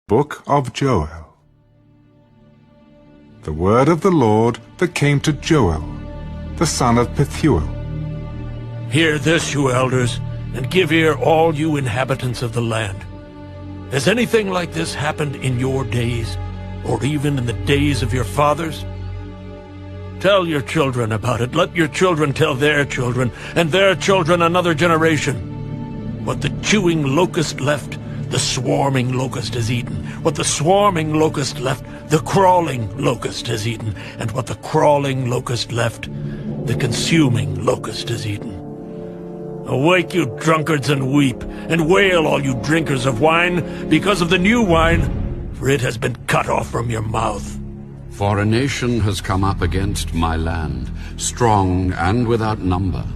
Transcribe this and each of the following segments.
Book of Joel. The word of the Lord that came to Joel, the son of Pethuel. Hear this, you elders, and give ear, all you inhabitants of the land. Has anything like this happened in your days, or even in the days of your fathers? Tell your children about it. Let your children tell their children, and their children another generation. What the chewing locust left, the swarming locust has eaten. What the swarming locust left, the crawling locust has eaten. And what the crawling locust left, the consuming locust has eaten. Awake, you drunkards, and weep, and wail, all you drinkers of wine, because of the new wine, for it has been cut off from your mouth. For a nation has come up against my land, strong and without number.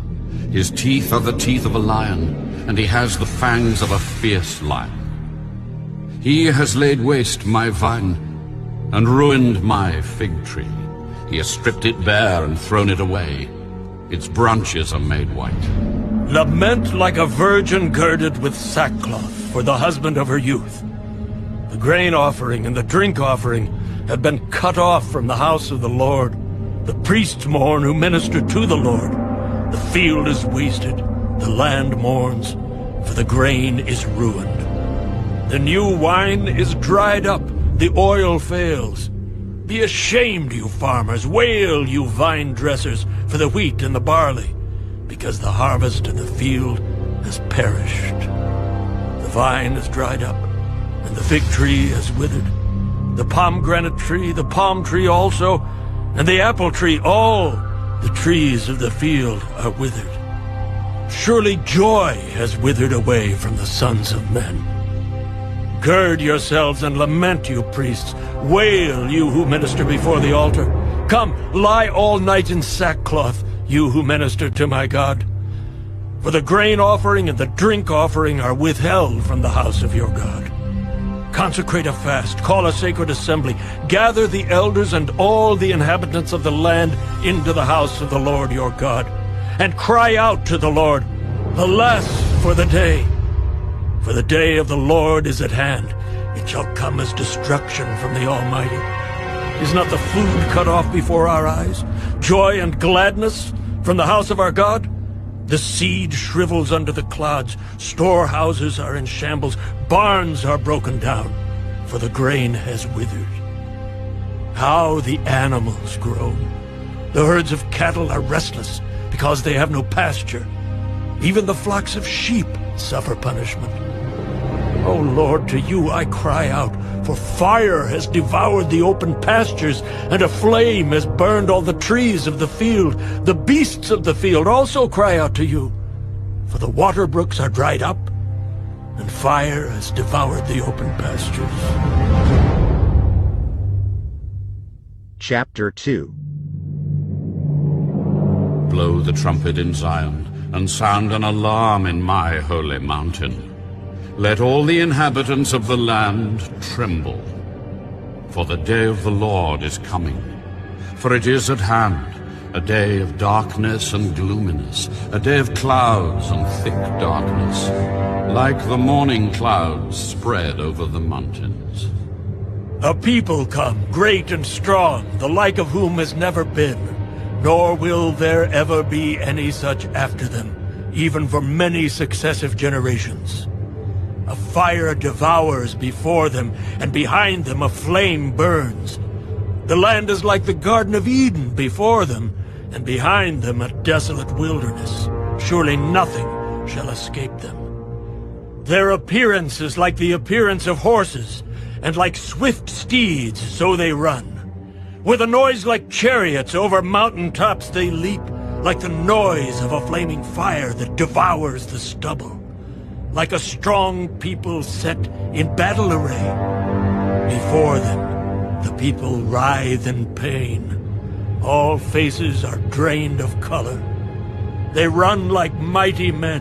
His teeth are the teeth of a lion, and he has the fangs of a fierce lion. He has laid waste my vine, and ruined my fig tree. He has stripped it bare and thrown it away. Its branches are made white. Lament like a virgin girded with sackcloth for the husband of her youth. The grain offering and the drink offering have been cut off from the house of the Lord. The priests mourn who minister to the Lord. The field is wasted, the land mourns, for the grain is ruined. The new wine is dried up, the oil fails. Be ashamed, you farmers, wail, you vine dressers, for the wheat and the barley, because the harvest of the field has perished. The vine is dried up, and the fig tree has withered. The pomegranate tree, the palm tree also, and the apple tree, all the trees of the field are withered. Surely joy has withered away from the sons of men. Gird yourselves and lament, you priests. Wail, you who minister before the altar. Come, lie all night in sackcloth, you who minister to my God. For the grain offering and the drink offering are withheld from the house of your God. Consecrate a fast, call a sacred assembly, gather the elders and all the inhabitants of the land into the house of the Lord your God, and cry out to the Lord, alas for the day! For the day of the Lord is at hand. It shall come as destruction from the Almighty. Is not the food cut off before our eyes? Joy and gladness from the house of our God? The seed shrivels under the clods. Storehouses are in shambles. Barns are broken down, for the grain has withered. How the animals groan. The herds of cattle are restless, because they have no pasture. Even the flocks of sheep suffer punishment. O Lord, to you I cry out, for fire has devoured the open pastures, and a flame has burned all the trees of the field. The beasts of the field also cry out to you, for the water brooks are dried up, and fire has devoured the open pastures. Chapter 2. Blow the trumpet in Zion, and sound an alarm in my holy mountain. Let all the inhabitants of the land tremble, for the day of the Lord is coming. For it is at hand, a day of darkness and gloominess, a day of clouds and thick darkness, like the morning clouds spread over the mountains. A people come, great and strong, the like of whom has never been, nor will there ever be any such after them, even for many successive generations. A fire devours before them, and behind them a flame burns. The land is like the Garden of Eden before them, and behind them a desolate wilderness. Surely nothing shall escape them. Their appearance is like the appearance of horses, and like swift steeds, so they run. With a noise like chariots over mountain tops they leap, like the noise of a flaming fire that devours the stubble. Like a strong people set in battle array. Before them, the people writhe in pain. All faces are drained of color. They run like mighty men.